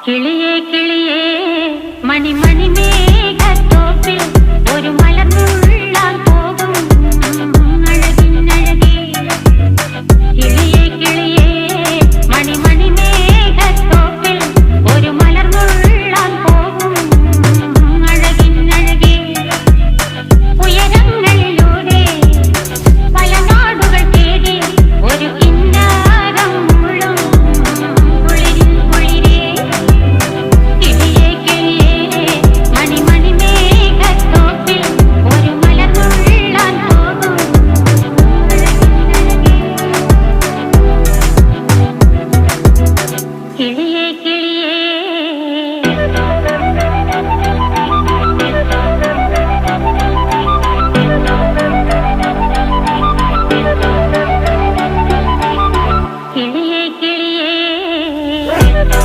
കിളിയേ കിളിയേ മണിമണി മേഘത്തോപ്പിൽ ഒരു മലർന്നുള്ളാൻ പോകും അഴകിനഴകേ. കിളിയേ കിളിയേ മണിമണി മേഘത്തോപ്പിൽ ഒരു മലർന്നുള്ളാൻ പോകും അഴകിനഴകേ. ഉയരങ്ങളിലൂടെ പല നാടുകൾ തേടി ഒരു കിന്നാരം മുള്ളും കുളിരിൽ കുളിരേ. കിളിയേ കിളിയേ മണിമണി മേഘത്തോപ്പിൽ ഒരു മലർന്നുള്ളാൻ പോകും അഴകിനഴകേ. കിളിയേ കിളിയേ